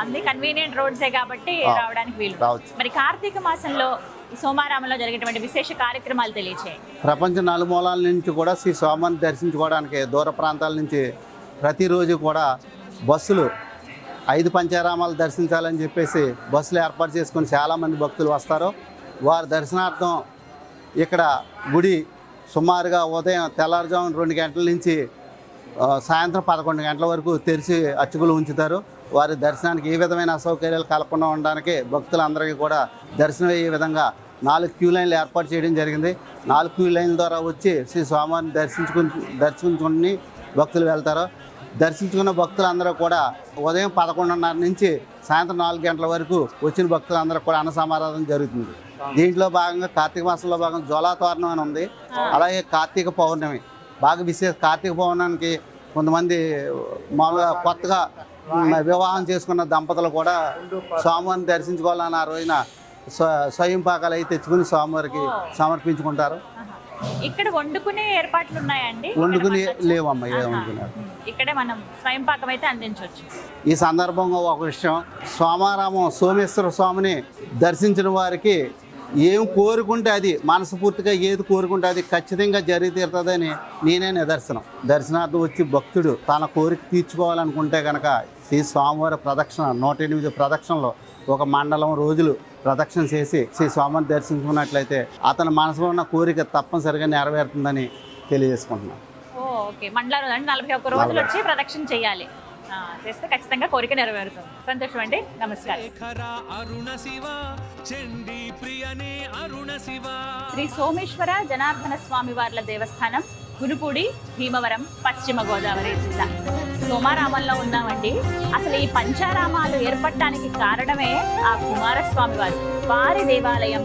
అన్ని కన్వీనియంట్ రోడ్సే కాబట్టి రావడానికి వీలు రావచ్చు. మరి కార్తీక మాసంలో సోమారామంలో జరిగేటువంటి విశేష కార్యక్రమాలు తెలియచేయండి. ప్రపంచ నలుమూలాల నుంచి కూడా శ్రీ స్వామిని దర్శించుకోవడానికి దూర ప్రాంతాల నుంచి ప్రతిరోజు కూడా బస్సులు 5 పంచారామాలు దర్శించాలని చెప్పేసి బస్సులు ఏర్పాటు చేసుకొని చాలామంది భక్తులు వస్తారు. వారి దర్శనార్థం ఇక్కడ గుడి సుమారుగా ఉదయం తెల్లారుజామున 2 గంటల నుంచి సాయంత్రం 11 గంటల వరకు తెరిచి అర్చకులు ఉంచుతారు. వారి దర్శనానికి ఏ విధమైన అసౌకర్యాలు కలగకుండా ఉండడానికి భక్తులందరికీ కూడా దర్శనం అయ్యే విధంగా 4 క్యూ లైన్లు ఏర్పాటు చేయడం జరిగింది. 4 క్యూ లైన్ల ద్వారా వచ్చి శ్రీ స్వామివారిని దర్శించుకుని భక్తులు వెళ్తారు. దర్శించుకున్న భక్తులందరూ కూడా ఉదయం 11:30 నుంచి సాయంత్రం 4 గంటల వరకు వచ్చిన భక్తులందరూ కూడా అన్న సమారాధన జరుగుతుంది. దీంట్లో భాగంగా కార్తీక మాసంలో భాగంగా జ్వాలాతోరణం అని ఉంది, అలాగే కార్తీక పౌర్ణమి బాగా విశేష. కార్తీక పౌర్ణమికి కొంతమంది మామూలుగా కొత్తగా వివాహం చేసుకున్న దంపతులు కూడా స్వామివారిని దర్శించుకోవాలని ఆ రోజున స్వయం పాకాలు అయితే తెచ్చుకుని స్వామివారికి సమర్పించుకుంటారు. ఇక్కడ వండుకునే ఏర్పాట్లు ఉన్నాయండి? వండుకుని లేవమ్మా, వండుకున్నారు. ఇక్కడే మనం స్వయం పాకం అయితే అందించవచ్చు. ఈ సందర్భంగా ఒక విషయం, సోమారామం సోమేశ్వర స్వామిని దర్శించిన వారికి ఏం కోరుకుంటే అది మనస్ఫూర్తిగా ఏది కోరుకుంటే అది ఖచ్చితంగా జరిగి తీరుతుందని నేనే నిదర్శనం. దర్శనార్థం వచ్చి భక్తుడు తన కోరిక తీర్చుకోవాలనుకుంటే కనుక శ్రీ స్వామివారి ప్రదక్షిణ 108 ప్రదక్షిణలో ఒక మండలం రోజులు ప్రదక్షిణ చేసి శ్రీ స్వామిని దర్శించుకున్నట్లయితే అతని మనసులో ఉన్న కోరిక తప్పనిసరిగా నెరవేరుతుందని తెలియజేసుకుంటున్నాను. ఓకే, మండలం 41 రోజులు వచ్చి ప్రదక్షిణ చేయాలి, చేస్తే ఖచ్చితంగా కోరిక నెరవేరుతుంది. సంతోషం అండి, నమస్కారం. అరుణ శివ చండీ ప్రియనే అరుణ శివ. శ్రీ సోమేశ్వర జనార్దన స్వామి వార్ల దేవస్థానం, గునుపూడి, భీమవరం, పశ్చిమ గోదావరి జిల్లా. సోమారామంలో ఉన్నామండి. అసలు ఈ పంచారామాలు ఏర్పడటానికి కారణమే ఆ కుమారస్వామి వారి దేవాలయం.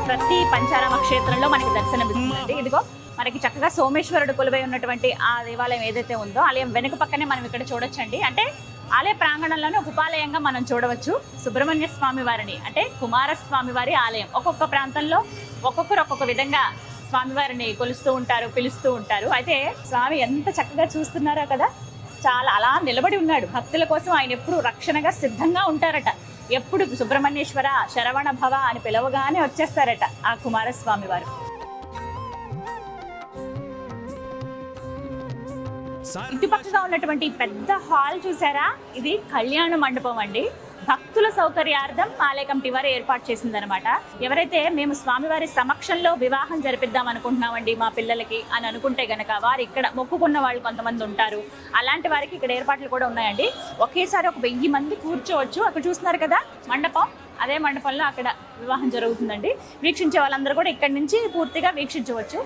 ప్రతి పంచారామ క్షేత్రంలో మనకి దర్శనమిస్తుందండి. ఇదిగో మనకి చక్కగా సోమేశ్వరుడు కొలువై ఉన్నటువంటి ఆ దేవాలయం ఏదైతే ఉందో ఆలయం వెనుక పక్కనే మనం ఇక్కడ చూడొచ్చండి. అంటే ఆలయ ప్రాంగణంలోనే ఒక ఉపాలయంగా మనం చూడవచ్చు సుబ్రహ్మణ్య స్వామి వారిని, అంటే కుమారస్వామి వారి ఆలయం. ఒక్కొక్క ప్రాంతంలో ఒక్కొక్కరు ఒక్కొక్క విధంగా స్వామివారిని కొలుస్తూ ఉంటారు, పిలుస్తూ ఉంటారు. అయితే స్వామి ఎంత చక్కగా చూస్తున్నారో కదా, చాలా అలా నిలబడి ఉన్నాడు. భక్తుల కోసం ఆయన ఎప్పుడు రక్షణగా సిద్ధంగా ఉంటారట. ఎప్పుడు సుబ్రహ్మణ్యేశ్వర శరవణ భవ అని పిలవగానే వచ్చేస్తారట ఆ కుమారస్వామి వారు. ఇటుపక్కగా ఉన్నటువంటి పెద్ద హాల్ చూసారా, ఇది కళ్యాణ మండపం అండి. భక్తుల సౌకర్యార్థం ఆలయ కమిటీ వారు ఏర్పాటు చేసిందనమాట. ఎవరైతే మేము స్వామివారి సమక్షంలో వివాహం జరిపిద్దాం అనుకుంటున్నామండి మా పిల్లలకి అని అనుకుంటే గనక వారు ఇక్కడ మొక్కుకున్న వాళ్ళు కొంతమంది ఉంటారు. అలాంటి వారికి ఇక్కడ ఏర్పాట్లు కూడా ఉన్నాయండి. ఒకేసారి ఒక 1000 మంది కూర్చోవచ్చు. అక్కడ చూస్తున్నారు కదా మండపం, అదే మండపంలో అక్కడ వివాహం జరుగుతుందండి. వీక్షించే వాళ్ళందరూ కూడా ఇక్కడి నుంచి పూర్తిగా వీక్షించవచ్చు.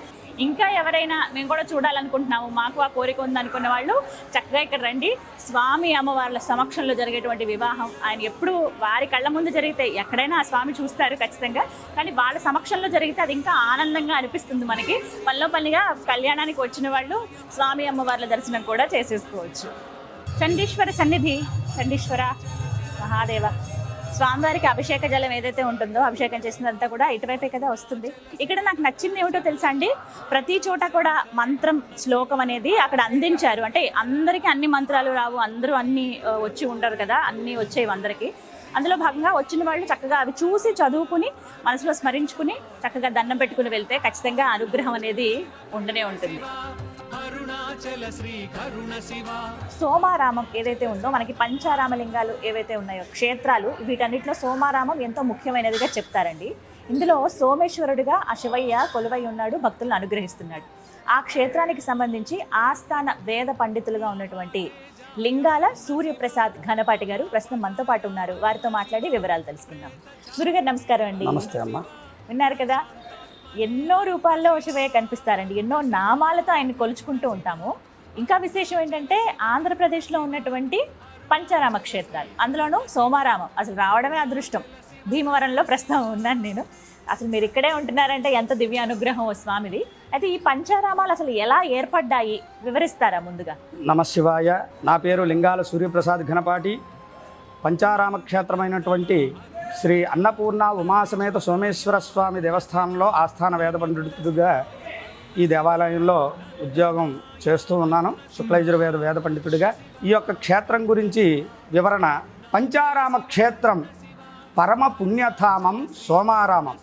ఇంకా ఎవరైనా మేము కూడా చూడాలనుకుంటున్నాము, మాకు ఆ కోరిక ఉందనుకున్న వాళ్ళు చక్కగా ఇక్కడ రండి. స్వామి అమ్మవార్ల సమక్షంలో జరిగేటువంటి వివాహం ఆయన ఎప్పుడు వారి కళ్ళ ముందు జరిగితే ఎక్కడైనా ఆ స్వామి చూస్తారు ఖచ్చితంగా, కానీ వాళ్ళ సమక్షంలో జరిగితే అది ఇంకా ఆనందంగా అనిపిస్తుంది మనకి. పనిగా కళ్యాణానికి వచ్చిన వాళ్ళు స్వామి అమ్మవార్ల దర్శనం కూడా చేసేసుకోవచ్చు. చండీశ్వర సన్నిధి, చండీశ్వర మహాదేవ స్వామివారికి అభిషేక జలం ఏదైతే ఉంటుందో అభిషేకం చేసినంతా కూడా ఇటువైపే కదా వస్తుంది. ఇక్కడ నాకు నచ్చింది ఏమిటో తెలుసా అండి, ప్రతి చోట కూడా మంత్రం శ్లోకం అనేది అక్కడ అందించారు. అంటే అందరికీ అన్ని మంత్రాలు రావు, అందరూ అన్ని వచ్చి ఉంటారు కదా, అన్నీ వచ్చేవి అందరికీ. అందులో భాగంగా వచ్చిన వాళ్ళు చక్కగా అవి చూసి చదువుకుని మనసులో స్మరించుకుని చక్కగా దండం పెట్టుకుని వెళ్తే ఖచ్చితంగా అనుగ్రహం అనేది ఉండనే ఉంటుంది. అరుణ అరుణాచల శ్రీ కరుణ శివ సోమారామం ఏదైతే ఉందో, మనకి పంచారామలింగాలు ఏవైతే ఉన్నాయో క్షేత్రాలు, వీటన్నిటిలో సోమారామం ఎంతో ముఖ్యమైనదిగా చెప్తారండి. ఇందులో సోమేశ్వరుడిగా ఆ శివయ్య కొలువై ఉన్నాడు, భక్తులను అనుగ్రహిస్తున్నాడు. ఆ క్షేత్రానికి సంబంధించి ఆస్థాన వేద పండితులుగా ఉన్నటువంటి లింగాల సూర్యప్రసాద్ ఘనపాటి గారు ప్రస్తుతం మనతో పాటు ఉన్నారు. వారితో మాట్లాడి వివరాలు తెలుసుకుందాం. గురుగారు నమస్కారం అండి. నమస్తే అమ్మ. విన్నారు కదా, ఎన్నో రూపాల్లో శివయ్య కనిపిస్తారండి, ఎన్నో నామాలతో ఆయన కొలుచుకుంటూ ఉంటాము. ఇంకా విశేషం ఏంటంటే ఆంధ్రప్రదేశ్లో ఉన్నటువంటి పంచారామ క్షేత్రాలు, అందులోనూ సోమారామం అసలు రావడమే అదృష్టం. భీమవరంలో ప్రస్తుతం ఉన్నాను నేను. అసలు మీరు ఇక్కడే ఉంటున్నారంటే ఎంత దివ్య అనుగ్రహం స్వామిది. అయితే ఈ పంచారామాలు అసలు ఎలా ఏర్పడ్డాయి వివరిస్తారా ముందుగా? నమశివాయ. నా పేరు లింగాల సూర్యప్రసాద్ ఘనపాటి. పంచారామ క్షేత్రమైనటువంటి శ్రీ అన్నపూర్ణ ఉమాసమేత సోమేశ్వర స్వామి దేవస్థానంలో ఆస్థాన వేద పండితుడిగా ఈ దేవాలయంలో ఉద్యోగం చేస్తూ ఉన్నాను. శుక్లయజుర్వేద వేద పండితుడిగా. ఈ యొక్క క్షేత్రం గురించి వివరణ. పంచారామ క్షేత్రం పరమ పుణ్యధామం సోమారామం.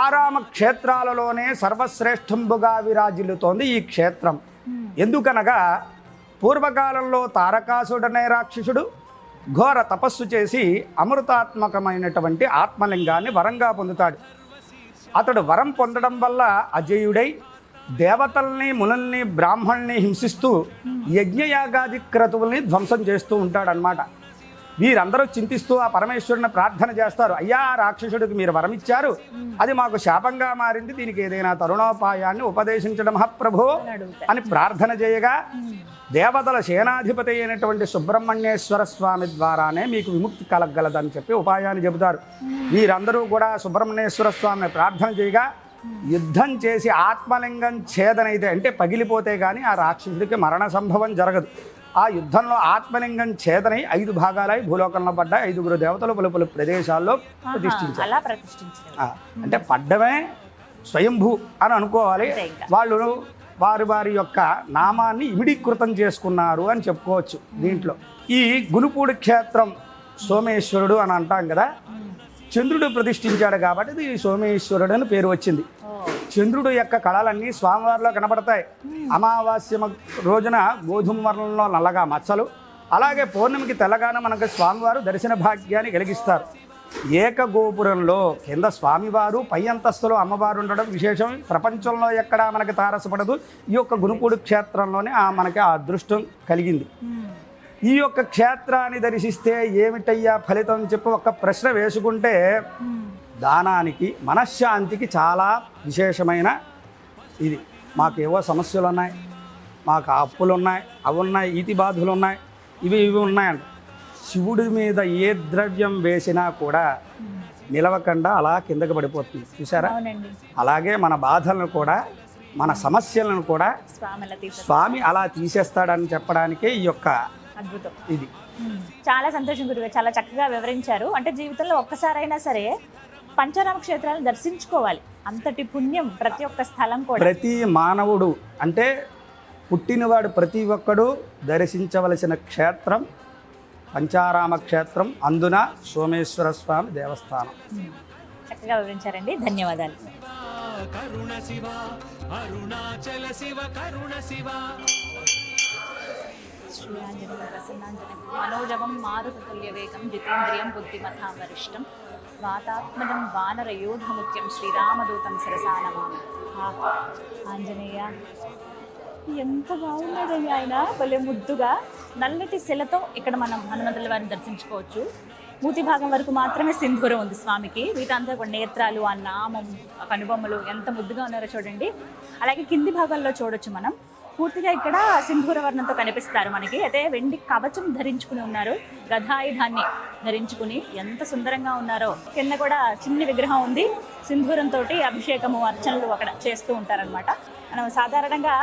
ఆరామ క్షేత్రాలలోనే సర్వశ్రేష్ఠంబుగా విరాజిల్లుతోంది ఈ క్షేత్రం. ఎందుకనగా పూర్వకాలంలో తారకాసుడనే రాక్షసుడు ఘోర తపస్సు చేసి అమృతాత్మకమైనటువంటి ఆత్మలింగాన్ని వరంగా పొందుతాడు. అతడు వరం పొందడం వల్ల అజేయుడై దేవతల్ని, మునుల్ని, బ్రాహ్మణుల్ని హింసిస్తూ యజ్ఞయాగాది క్రతువుల్ని ధ్వంసం చేస్తూ ఉంటాడనమాట. వీరందరూ చింతిస్తూ ఆ పరమేశ్వరుని ప్రార్థన చేస్తారు. అయ్యా, రాక్షసుడికి మీరు వరం ఇచ్చారు, అది మాకు శాపంగా మారింది, దీనికి ఏదైనా తరుణోపాయాన్ని ఉపదేశించడం మహాప్రభు అని ప్రార్థన చేయగా దేవతల సేనాధిపతి అయినటువంటి సుబ్రహ్మణ్యేశ్వర స్వామి ద్వారానే మీకు విముక్తి కలగలదని చెప్పి ఉపాయాన్ని చెబుతారు. వీరందరూ కూడా సుబ్రహ్మణ్యేశ్వర స్వామిని ప్రార్థన చేయగా యుద్ధం చేసి ఆత్మలింగం ఛేదనైతే, అంటే పగిలిపోతే కానీ ఆ రాక్షసుడికి మరణ సంభవం జరగదు. ఆ యుద్ధంలో ఆత్మలింగం ఛేదనై 5 భాగాలై భూలోకంలో పడ్డ 5 దేవతలు పలు పలు ప్రదేశాల్లో ప్రతిష్ఠించారు. అంటే పడ్డమే స్వయంభూ అని అనుకోవాలి. వాళ్ళు వారి వారి యొక్క నామాన్ని ఇమిడీకృతం చేసుకున్నారు అని చెప్పుకోవచ్చు. దీంట్లో ఈ గునుపూడి క్షేత్రం సోమేశ్వరుడు అని అంటాం కదా, చంద్రుడు ప్రతిష్ఠించాడు కాబట్టి ఇది సోమేశ్వరుడు అని పేరు వచ్చింది. చంద్రుడు యొక్క కళలన్నీ స్వామివారిలో కనబడతాయి. అమావాస్య రోజున గోధుమ వర్ణంలో నల్లగా మచ్చలు, అలాగే పౌర్ణమికి తెల్లగానే మనకు స్వామివారు దర్శన భాగ్యాన్ని కలిగిస్తారు. ఏకగోపురంలో కింద స్వామివారు, పై అంతస్తులో అమ్మవారు ఉండడం విశేషం. ప్రపంచంలో ఎక్కడా మనకి తారసపడదు. ఈ యొక్క గునుపూడి క్షేత్రంలోనే మనకి ఆ అదృష్టం కలిగింది. ఈ యొక్క క్షేత్రాన్ని దర్శిస్తే ఏమిటయ్యా ఫలితం చెప్పి ఒక ప్రశ్న వేసుకుంటే, దానానికి, మనశ్శాంతికి చాలా విశేషమైన ఇది. మాకేవో సమస్యలు ఉన్నాయి, మాకు అప్పులు ఉన్నాయి, అవి ఉన్నాయి, ఈతి బాధలు ఉన్నాయి, ఇవి ఉన్నాయంట. శివుడి మీద ఏ ద్రవ్యం వేసినా కూడా నిలవకుండా అలా కిందకి పడిపోతుంది, చూసారా? అలాగే మన బాధలను కూడా, మన సమస్యలను కూడా స్వామి అలా తీసేస్తాడని చెప్పడానికే ఈ యొక్క అద్భుతం ఇది. చాలా సంతోషం గురుగారు, చాలా చక్కగా వివరించారు. అంటే జీవితంలో ఒక్కసారైనా సరే పంచారామ క్షేత్రాలను దర్శించుకోవాలి, అంతటి పుణ్యం ప్రతి ఒక్క స్థలం కూడా. ప్రతి మానవుడు అంటే పుట్టినవాడు ప్రతి ఒక్కడు దర్శించవలసిన క్షేత్రం పంచారామ క్షేత్రం, అందున సోమేశ్వర స్వామి దేవస్థానం. చక్కగా వివరించారండి, ధన్యవాదాలు. కరుణ శివ అరుణాచల శివ కరుణ శివ మనోజవం మారుతతుల్య వేగం జితేంద్రియం బుద్ధిమతాం వరిష్టం వాతాత్మజం వానరయోధముఖ్యం శ్రీరామదూతం శిరసానమామి. ఆంజనేయ, ఎంత బాగున్నాడండి ఆయన, భలే ముద్దుగా నల్లటి శిలతో ఇక్కడ మనం హనుమంతుల వారిని దర్శించుకోవచ్చు. మూతి భాగం వరకు మాత్రమే సింధూరం ఉంది స్వామికి. వీటంతా కూడా నేత్రాలు, ఆ నామం, ఆ కనుబొమ్మలు ఎంత ముద్దుగా ఉన్నారో చూడండి. అలాగే కింది భాగంలో చూడొచ్చు మనం, పూర్తిగా ఇక్కడ సింధూర వర్ణంతో కనిపిస్తారు మనకి. అయితే వెండి కవచం ధరించుకుని ఉన్నారు, గదాయుధాన్ని ధరించుకుని ఎంత సుందరంగా ఉన్నారో. కింద కూడా చిన్న విగ్రహం ఉంది, సింధూరంతో అభిషేకము, అర్చనలు అక్కడ చేస్తూ ఉంటారనమాట. మనం సాధారణంగా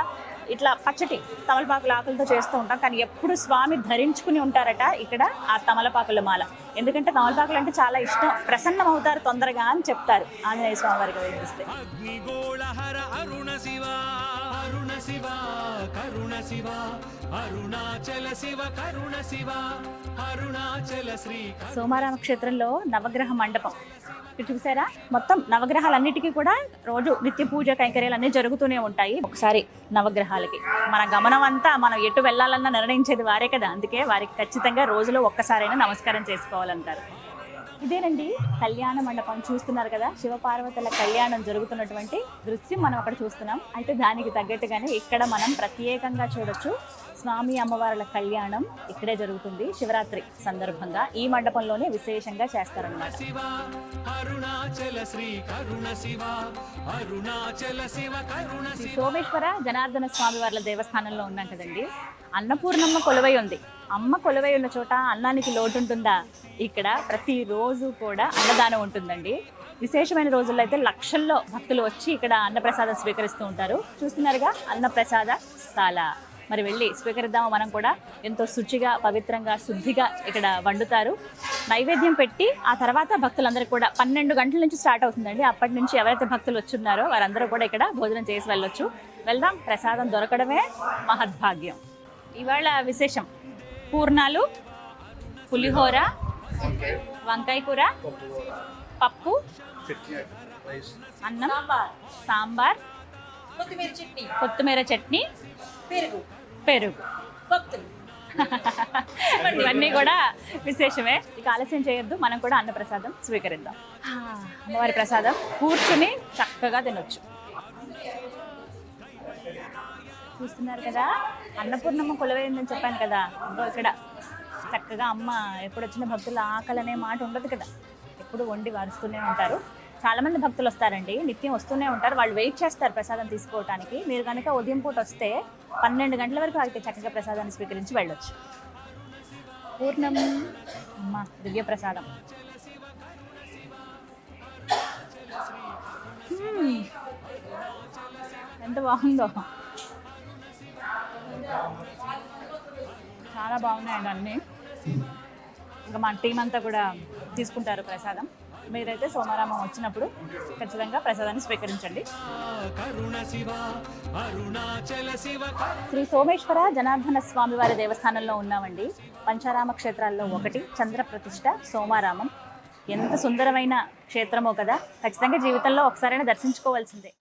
ఇట్లా పచ్చటి తమలపాకుల ఆకులతో చేస్తూ ఉంటాం, కానీ ఎప్పుడు స్వామి ధరించుకుని ఉంటారట ఇక్కడ ఆ తమలపాకుల మాల. ఎందుకంటే తమలపాకులు అంటే చాలా ఇష్టం, ప్రసన్నం అవుతారు తొందరగా అని చెప్తారు ఆంజనేయ స్వామి వారికి వినిపిస్తే. అగ్నిగోళహర అరుణ శివ అరుణ శివ కరుణ శివ అరుణాచల శివ కరుణ శివ అరుణాచల శ్రీ సోమారామ క్షేత్రంలో నవగ్రహ మండపం ఇక్కడ చూసారా, మొత్తం నవగ్రహాలన్నిటికీ కూడా రోజు నిత్య పూజ కైంకర్యాలు అన్నీ జరుగుతూనే ఉంటాయి. ఒకసారి నవగ్రహాలకి మన గమనం అంతా మనం ఎటు వెళ్ళాలన్నా నిర్ణయించేది వారే కదా, అందుకే వారికి ఖచ్చితంగా రోజులో ఒక్కసారైనా నమస్కారం చేసుకోవాలంటారు. ఇదేనండి కళ్యాణ మండపం, చూస్తున్నారు కదా, శివపార్వతుల కళ్యాణం జరుగుతున్నటువంటి దృశ్యం మనం అక్కడ చూస్తున్నాం. అయితే దానికి తగ్గట్టుగానే ఇక్కడ మనం ప్రత్యేకంగా చూడొచ్చు, స్వామి అమ్మవార్ల కళ్యాణం ఇక్కడే జరుగుతుంది. శివరాత్రి సందర్భంగా ఈ మండపంలోనే విశేషంగా చేస్తారన్నమాట. అరుణాచల శ్రీ కరుణ శివ అరుణాచల శివ కరుణ శ్రీ సోమేశ్వర జనార్దన స్వామి వార్ల దేవస్థానంలో ఉన్నాం కదండి. అన్నపూర్ణమ్మ కొలువై ఉంది. అమ్మ కొలువై ఉన్న చోట అన్నానికి లోటు ఉంటుందా? ఇక్కడ ప్రతిరోజు కూడా అన్నదానం ఉంటుందండి. విశేషమైన రోజుల్లో అయితే లక్షల్లో భక్తులు వచ్చి ఇక్కడ అన్నప్రసాదం స్వీకరిస్తూ ఉంటారు. చూస్తున్నారుగా అన్నప్రసాద శాల. మరి వెళ్ళి స్వీకరిద్దాము మనం కూడా. ఎంతో శుచిగా, పవిత్రంగా, శుద్ధిగా ఇక్కడ వండుతారు. నైవేద్యం పెట్టి ఆ తర్వాత భక్తులందరూ కూడా 12 గంటల నుంచి స్టార్ట్ అవుతుందండి. అప్పటి నుంచి ఎవరైతే భక్తులు వచ్చున్నారో వారందరూ కూడా ఇక్కడ భోజనం చేసి వెళ్ళొచ్చు. వెళ్దాం, ప్రసాదం దొరకడమే మహద్భాగ్యం. ఇవాళ విశేషం పూర్ణాలు, పులిహోర, వంకాయ కూర, పప్పు, అన్నం, సాంబార్, కొత్తిమీర చట్నీ, పెరుగు. ఇవన్నీ కూడా విశేషమే. ఇక ఆలస్యం చేయొద్దు, మనం కూడా అన్నప్రసాదం స్వీకరిద్దాం. అమ్మవారి ప్రసాదం కూర్చుని చక్కగా తినొచ్చు. చూస్తున్నారు కదా, అన్నపూర్ణమ్మ కొలువైందని చెప్పాను కదా. ఇంకో ఇక్కడ చక్కగా అమ్మ ఎప్పుడు వచ్చిన భక్తుల ఆకలి అనే మాట ఉండదు కదా, ఎప్పుడు వండి వారుస్తూనే ఉంటారు. చాలామంది భక్తులు వస్తారండి, నిత్యం వస్తూనే ఉంటారు. వాళ్ళు వెయిట్ చేస్తారు ప్రసాదం తీసుకోవడానికి. మీరు కనుక ఉదయం పూట వస్తే 12 గంటల వరకు ఆగితే చక్కగా ప్రసాదాన్ని స్వీకరించి వెళ్ళొచ్చు. పూర్ణం అమ్మ దివ్య ప్రసాదం. ఎంత బాగుందో, చాలా బాగున్నాయండి అన్నీ. ఇంకా మన టీం అంతా కూడా తీసుకుంటారు ప్రసాదం. మీరైతే సోమారామం వచ్చినప్పుడు ఖచ్చితంగా ప్రసాదాన్ని స్వీకరించండి. శ్రీ సోమేశ్వర జనార్దన స్వామి వారి దేవస్థానంలో ఉన్నామండి. పంచారామ క్షేత్రాల్లో ఒకటి చంద్ర ప్రతిష్ఠ సోమారామం. ఎంత సుందరమైన క్షేత్రమో కదా, ఖచ్చితంగా జీవితంలో ఒకసారైనా దర్శించుకోవాల్సిందే.